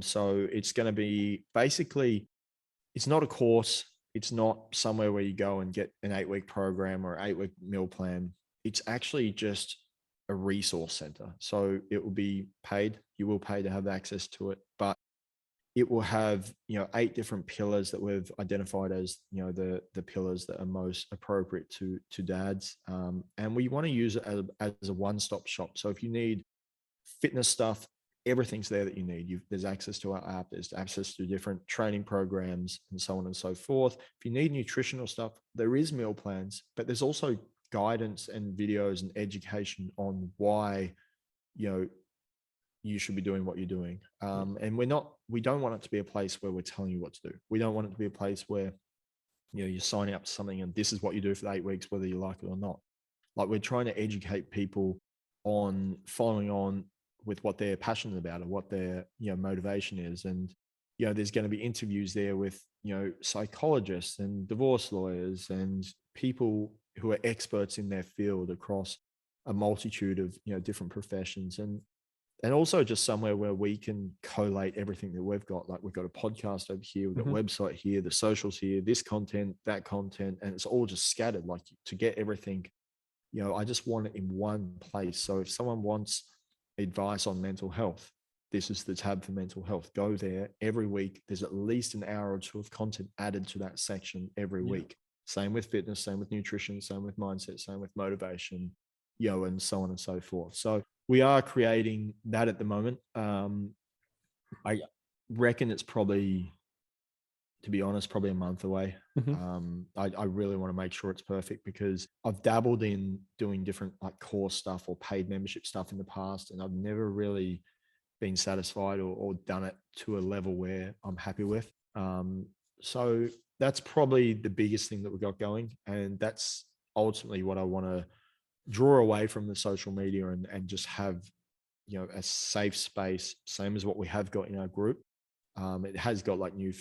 So it's going to be basically, it's not a course. It's not somewhere where you go and get an 8-week program or 8-week meal plan. It's actually just a resource center. So it will be paid. You will pay to have access to it, but it will have, you know, 8 different pillars that we've identified as, you know, the pillars that are most appropriate to dads. And we want to use it as a one-stop shop. So if you need fitness stuff, everything's there that you need. There's access to our app, there's access to different training programs and so on and so forth. If you need nutritional stuff, there is meal plans, but there's also guidance and videos and education on why, you know, you should be doing what you're doing. And we don't want it to be a place where we're telling you what to do. We don't want it to be a place where, you know, you're signing up to something and this is what you do for the 8 weeks, whether you like it or not. Like, we're trying to educate people on following on with what they're passionate about and what their, you know, motivation is. And, you know, there's going to be interviews there with, you know, psychologists and divorce lawyers and people who are experts in their field across a multitude of, you know, different professions. And also just somewhere where we can collate everything that we've got. Like, we've got a podcast over here, we've got a website here, the socials here, this content, that content, and it's all just scattered. Like, to get everything, you know, I just want it in one place. So if someone wants advice on mental health, this is the tab for mental health. Go there every week. There's at least an hour or 2 of content added to that section every week. Same with fitness, same with nutrition, same with mindset, same with motivation, you know, and so on and so forth. So we are creating that at the moment. I reckon it's probably, to be honest, probably a month away. I really want to make sure it's perfect, because I've dabbled in doing different like course stuff or paid membership stuff in the past, and I've never really been satisfied or done it to a level where I'm happy with. So that's probably the biggest thing that we've got going. And that's ultimately what I want to draw away from the social media and just have, you know, a safe space, same as what we have got in our group. It has got like news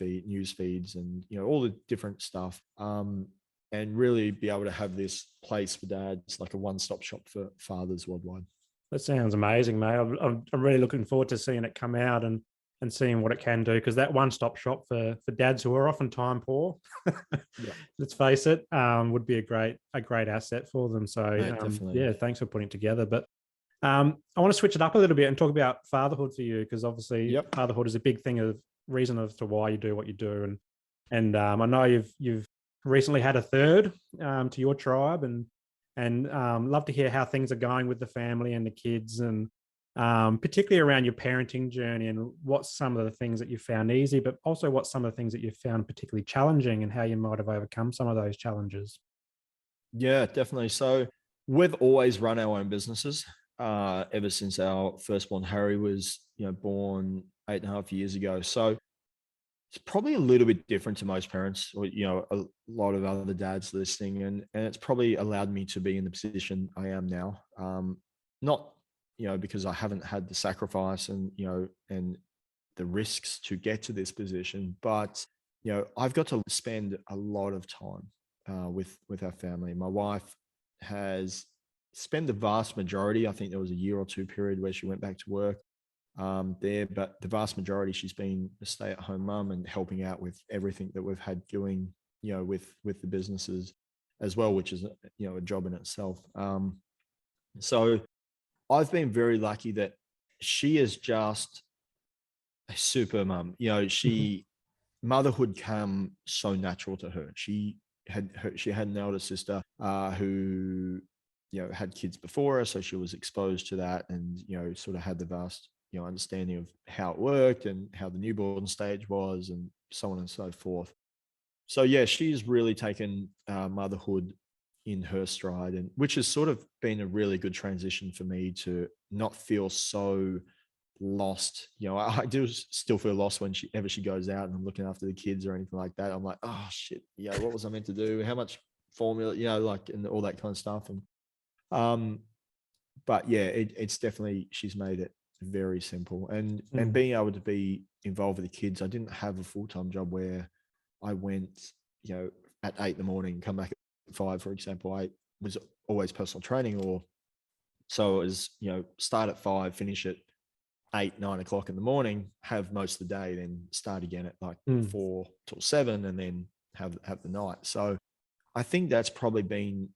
feeds and, you know, all the different stuff. And really be able to have this place for dads, like a one-stop shop for fathers worldwide. That sounds amazing, mate. I'm really looking forward to seeing it come out and seeing what it can do, because that one-stop shop for dads who are often time poor, let's face it, would be a great asset for them. So definitely. yeah, thanks for putting it together. But I want to switch it up a little bit and talk about fatherhood for you, because obviously fatherhood is a big thing of reason as to why you do what you do. And I know you've recently had a third to your tribe, and and love to hear how things are going with the family and the kids, and particularly around your parenting journey and what's some of the things that you found easy, but also what some of the things that you found particularly challenging and how you might have overcome some of those challenges. Yeah, definitely. So we've always run our own businesses ever since our firstborn Harry was, born 8.5 years ago. So it's probably a little bit different to most parents, or a lot of other dads listening, and it's probably allowed me to be in the position I am now. Not because I haven't had the sacrifice and and the risks to get to this position, but I've got to spend a lot of time with our family. My wife has spent the vast majority. I think there was a year or two period where she went back to work there, but the vast majority she's been a stay-at-home mum and helping out with everything that we've had doing, with the businesses as well, which is a job in itself. So I've been very lucky that she is just a super mum. Mhm. Motherhood came so natural to her. She had an elder sister who had kids before her, so she was exposed to that, and sort of had the vast understanding of how it worked and how the newborn stage was, and so on and so forth. So yeah, she's really taken motherhood in her stride, and which has sort of been a really good transition for me to not feel so lost. I do still feel lost when she goes out and I'm looking after the kids or anything like that. I'm like, oh shit, what was I meant to do? How much formula, like, and all that kind of stuff. And um, but yeah, it's definitely, she's made it very simple, and Mm. being able to be involved with the kids. I didn't have a full-time job where I went, at 8 in the morning, come back at 5, for example. I was always personal training, or so it was, start at 5, finish at 8, 9 o'clock in the morning, have most of the day, then start again at like Mm. 4 till 7, and then have the night. So I think that's probably been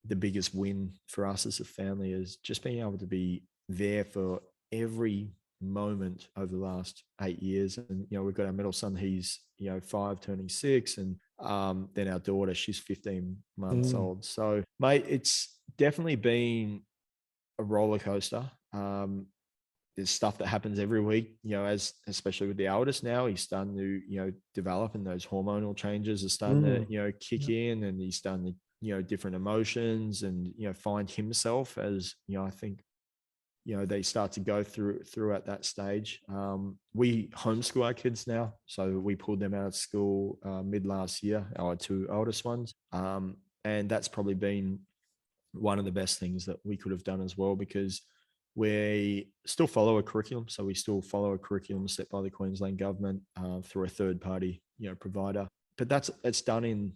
the biggest win for us as a family, is just being able to be there for every moment over the last 8 years. And we've got our middle son, he's 5 turning 6, and then our daughter, she's 15 months Mm. old. So mate, it's definitely been a roller coaster. There's stuff that happens every week, as especially with the eldest now, he's starting to, develop, and those hormonal changes are starting to, Mm. kick Yep. in, and he's starting to, different emotions, and, find himself as, I think, they start to go through at that stage. We homeschool our kids now. So we pulled them out of school mid last year, our two oldest ones. And that's probably been one of the best things that we could have done as well, because we still follow a curriculum. So we still follow a curriculum set by the Queensland government through a third party, provider. But it's done in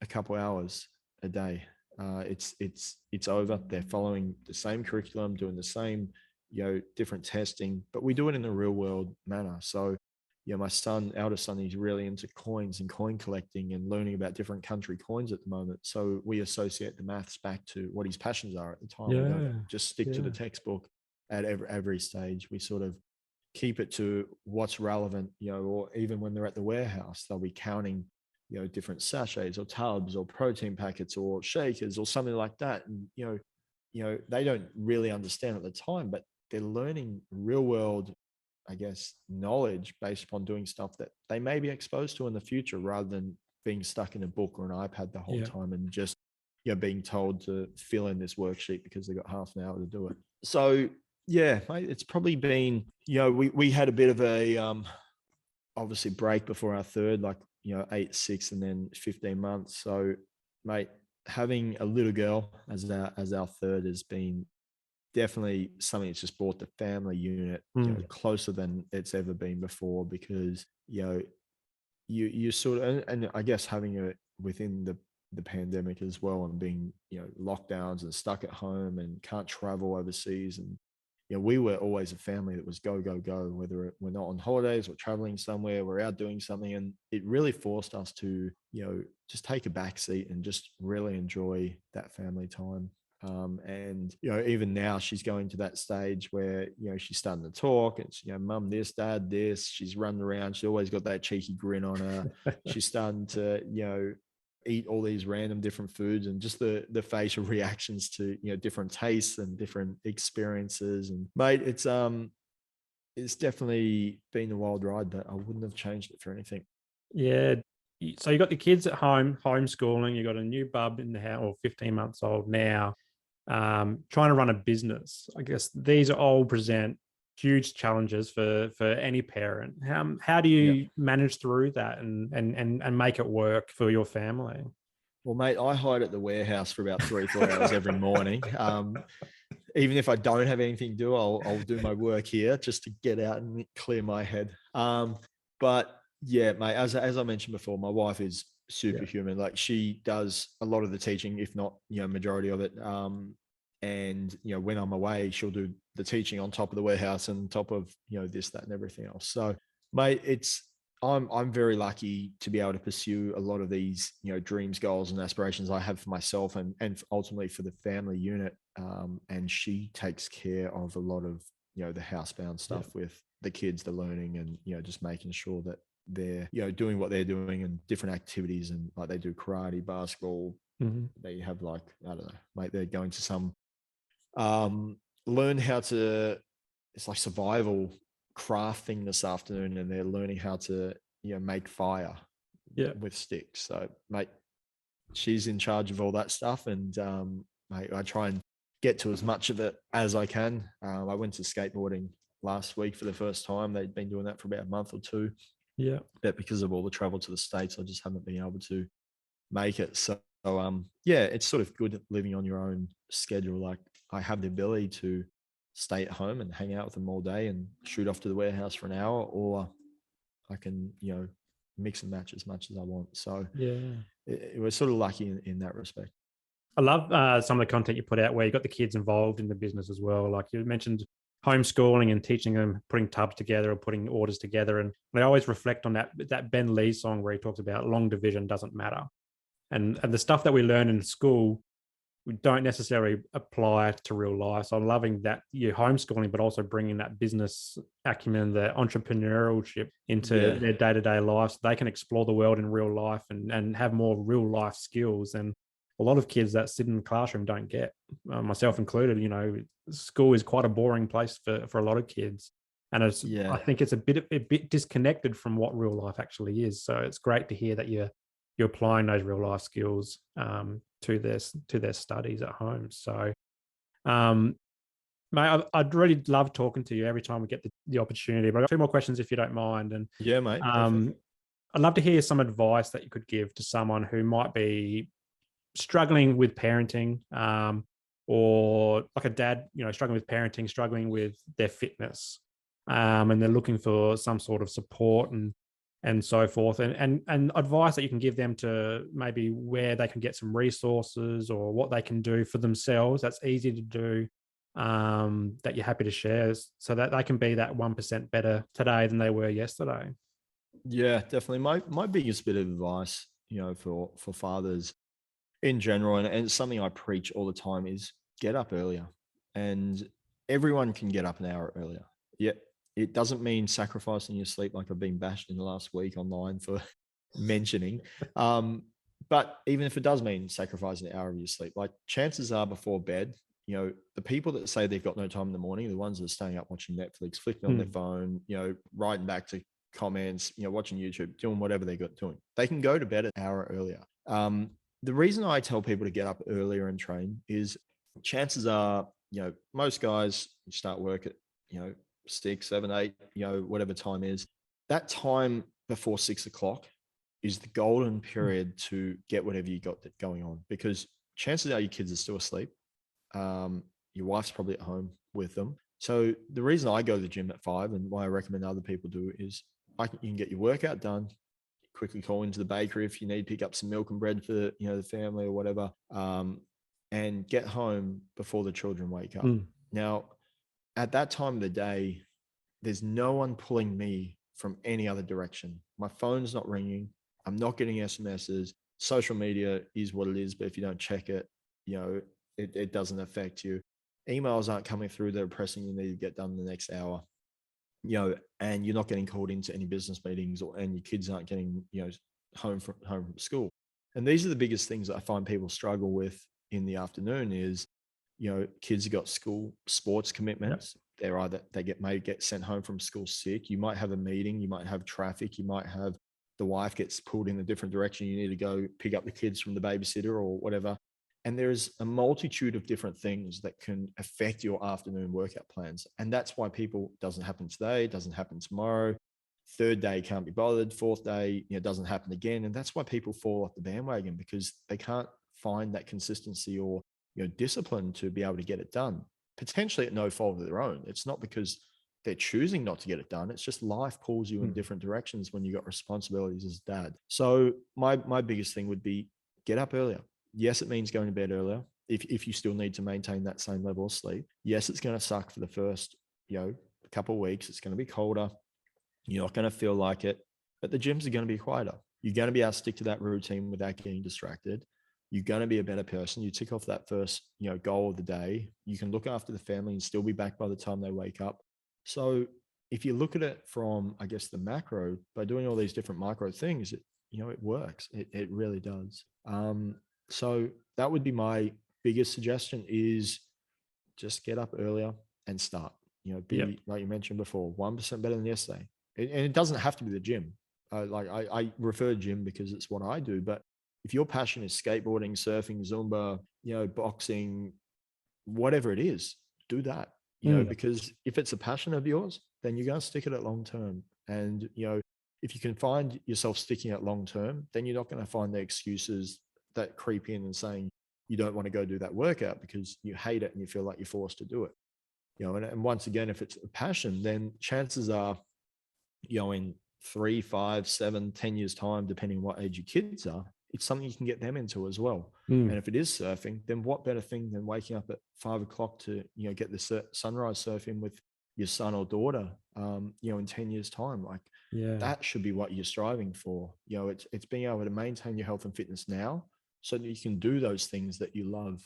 a couple hours a day. It's over. They're following the same curriculum, doing the same, different testing, but we do it in a real world manner. So my eldest son, he's really into coins and coin collecting and learning about different country coins at the moment. So we associate the maths back to what his passions are at the time. We don't Yeah. just stick to the Yeah. textbook at every stage. We sort of keep it to what's relevant, or even when they're at the warehouse, they'll be counting, different sachets or tubs or protein packets or shakers or something like that. And, they don't really understand at the time, but they're learning real world, I guess, knowledge based upon doing stuff that they may be exposed to in the future, rather than being stuck in a book or an iPad the whole Yeah. time and just, being told to fill in this worksheet because they got half an hour to do it. So yeah, mate, it's probably been, we had a bit of a obviously break before our third, like 8, 6, and then 15 months. So, mate, having a little girl as our third has been definitely something that's just brought the family unit, Mm. closer than it's ever been before, because you sort of, and I guess having it within the pandemic as well, and being lockdowns and stuck at home and can't travel overseas. And we were always a family that was go go go, whether we're not on holidays or traveling somewhere, we're out doing something. And it really forced us to just take a back seat and just really enjoy that family time. And even now she's going to that stage where she's starting to talk. It's mum this, dad this. She's running around, she's always got that cheeky grin on her. She's starting to eat all these random different foods, and just the facial reactions to, different tastes and different experiences. And mate, it's definitely been a wild ride, but I wouldn't have changed it for anything. Yeah. So you got the kids at home, homeschooling. You got a new bub in the house, or 15 months old now, trying to run a business. I guess these all present huge challenges for any parent. How do Yeah. you manage through that and make it work for your family? Well, mate, I hide at the warehouse for about 3, 4 hours every morning. Even if I don't have anything to do, I'll do my work here just to get out and clear my head. But yeah, mate, as I mentioned before, my wife is Yeah. superhuman. Like, she does a lot of the teaching, if not, majority of it. And when I'm away, she'll do the teaching on top of the warehouse and top of, this, that, and everything else. So, mate, I'm very lucky to be able to pursue a lot of these, dreams, goals, and aspirations I have for myself, and ultimately for the family unit. And she takes care of a lot of, the housebound stuff with the kids, the learning, and, just making sure that they're, doing what they're doing and different activities, and like they do karate, basketball. Mhm. They have, like, I don't know, mate, they're going to some learn how to, it's like survival craft thing this afternoon, and they're learning how to, make fire Yeah. with sticks. So, mate, she's in charge of all that stuff. And mate, I try and get to as much of it as I can. I went to skateboarding last week for the first time. They'd been doing that for about a month or two, Yeah. but because of all the travel to the States, I just haven't been able to make it. So yeah, it's sort of good living on your own schedule. Like, I have the ability to stay at home and hang out with them all day and shoot off to the warehouse for an hour, or I can, mix and match as much as I want. So Yeah. it was sort of lucky in that respect. I love some of the content you put out where you got the kids involved in the business as well. Like you mentioned, homeschooling and teaching them putting tubs together or putting orders together. And they always reflect on that Ben Lee song where he talks about long division doesn't matter. And the stuff that we learn in school, we don't necessarily apply to real life. So I'm loving that you're homeschooling, but also bringing that business acumen, the entrepreneurship into Yeah. their day-to-day life, so they can explore the world in real life and have more real life skills. And a lot of kids that sit in the classroom don't get, myself included. School is quite a boring place for a lot of kids, and I Yeah. think it's a bit disconnected from what real life actually is. So it's great to hear that you're applying those real life skills to their studies at home. So, um, mate, I'd really love talking to you every time we get the opportunity. But I've got a few more questions if you don't mind. And Yeah, mate. Go for it. I'd love to hear some advice that you could give to someone who might be struggling with parenting, or like a dad, struggling with parenting, struggling with their fitness, and they're looking for some sort of support and so forth, and advice that you can give them to maybe where they can get some resources or what they can do for themselves that's easy to do, that you're happy to share, so that they can be that 1% better today than they were yesterday. Yeah, definitely. My biggest bit of advice, for fathers in general, and it's something I preach all the time, is get up earlier. And everyone can get up an hour earlier. Yeah, it doesn't mean sacrificing your sleep, like I've been bashed in the last week online for mentioning. But even if it does mean sacrificing an hour of your sleep, like, chances are before bed, the people that say they've got no time in the morning are the ones that are staying up watching Netflix, flicking on their Mm, phone, writing back to comments, watching YouTube, doing whatever they got doing. They can go to bed an hour earlier. The reason I tell people to get up earlier and train is, chances are, most guys start work at, 6, 7, 8, whatever time is. That time before 6 o'clock is the golden mm, period to get whatever you got going on, because chances are your kids are still asleep. Your wife's probably at home with them. So the reason I go to the gym at 5, and why I recommend other people do, is you can get your workout done, quickly call into the bakery if you need, pick up some milk and bread for, the family or whatever, and get home before the children wake up. mm. Now, at that time of the day, there's no one pulling me from any other direction. My phone's not ringing. I'm not getting SMSs. Social media is what it is, but if you don't check it, it doesn't affect you. Emails aren't coming through that are pressing you need to get done in the next hour. And you're not getting called into any business meetings, and your kids aren't getting, home from school. And these are the biggest things that I find people struggle with in the afternoon is, kids have got school sports commitments. They're either may get sent home from school sick. You might have a meeting, you might have traffic, you might have the wife gets pulled in a different direction. You need to go pick up the kids from the babysitter or whatever. And there's a multitude of different things that can affect your afternoon workout plans. And that's why doesn't happen today, doesn't happen tomorrow. Third day can't be bothered. Fourth day, doesn't happen again. And that's why people fall off the bandwagon, because they can't find that consistency or, discipline to be able to get it done, potentially at no fault of their own. It's not because they're choosing not to get it done. It's just life pulls you in different directions when you've got responsibilities as dad. So my biggest thing would be get up earlier. Yes, it means going to bed earlier. If you still need to maintain that same level of sleep. Yes, it's going to suck for the first, couple of weeks. It's going to be colder. You're not going to feel like it, but the gyms are going to be quieter. You're going to be able to stick to that routine without getting distracted. You're going to be a better person. You tick off that first, goal of the day. You can look after the family and still be back by the time they wake up. So if you look at it from, I guess, the macro, by doing all these different micro things, it works. It really does. So that would be my biggest suggestion is just get up earlier and start, like you mentioned before, 1% better than yesterday. And it doesn't have to be the gym. I refer to gym because it's what I do, but if your passion is skateboarding, surfing, Zumba, boxing, whatever it is, do that, because if it's a passion of yours, then you're going to stick at it long term. And, if you can find yourself sticking at long term, then you're not going to find the excuses that creep in and saying you don't want to go do that workout because you hate it and you feel like you're forced to do it. And once again, if it's a passion, then chances are, in 3, 5, 7, 10 years time, depending on what age your kids are, it's something you can get them into as well. And if it is surfing, then what better thing than waking up at 5 o'clock to, get the sunrise surf in with your son or daughter, in 10 years time. Like that should be what you're striving for. It's being able to maintain your health and fitness now so that you can do those things that you love,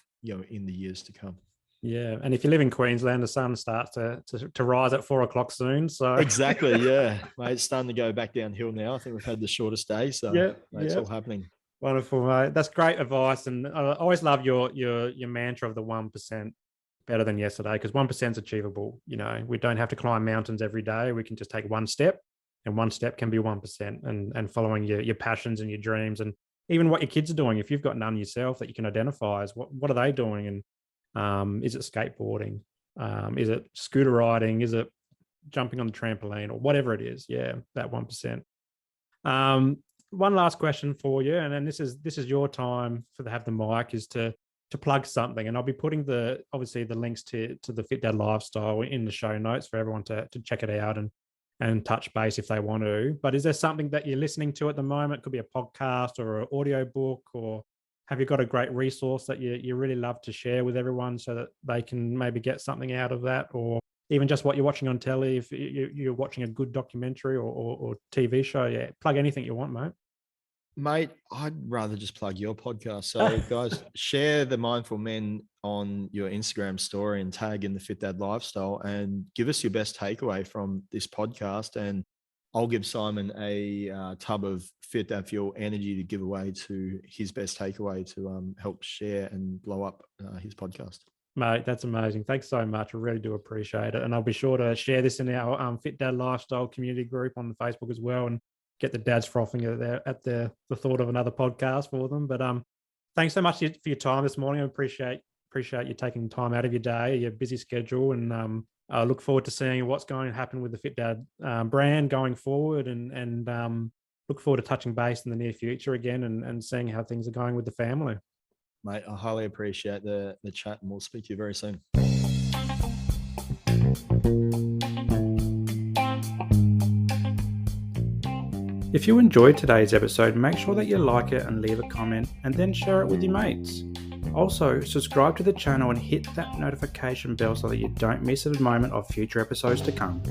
in the years to come. Yeah. And if you live in Queensland, the sun starts to rise at 4 o'clock soon. So exactly. Yeah. Mate, it's starting to go back downhill now. I think we've had the shortest day. So it's all happening. Wonderful, mate. That's great advice. And I always love your mantra of the 1% better than yesterday, because 1% is achievable. We don't have to climb mountains every day. We can just take one step, and one step can be 1%, and following your passions and your dreams, and even what your kids are doing. If you've got none yourself that you can identify as what are they doing? And is it skateboarding? Is it scooter riding? Is it jumping on the trampoline or whatever it is? Yeah, that 1%. One last question for you, and then this is your time to have the mic, is to plug something, and I'll be putting obviously the links to the Fit Dad Lifestyle in the show notes for everyone to check it out and touch base if they want to. But is there something that you're listening to at the moment? It could be a podcast or an audio book, or have you got a great resource that you really love to share with everyone so that they can maybe get something out of that, or even just what you're watching on telly, if you're watching a good documentary or TV show? Yeah, plug anything you want, mate. Mate, I'd rather just plug your podcast. So guys, share the Mindful Men on your Instagram story and tag in the Fit Dad Lifestyle and give us your best takeaway from this podcast. And I'll give Simon a tub of Fit Dad Fuel energy to give away to his best takeaway to help share and blow up his podcast. Mate, that's amazing. Thanks so much. I really do appreciate it. And I'll be sure to share this in our Fit Dad Lifestyle community group on the Facebook as well, and get the dads frothing at the thought of another podcast for them. But thanks so much for your time this morning. I appreciate you taking time out of your day, your busy schedule, and I look forward to seeing what's going to happen with the Fit Dad brand going forward, and look forward to touching base in the near future again and seeing how things are going with the family. Mate, I highly appreciate the chat, and we'll speak to you very soon. If you enjoyed today's episode, make sure that you like it and leave a comment, and then share it with your mates. Also, subscribe to the channel and hit that notification bell so that you don't miss a moment of future episodes to come.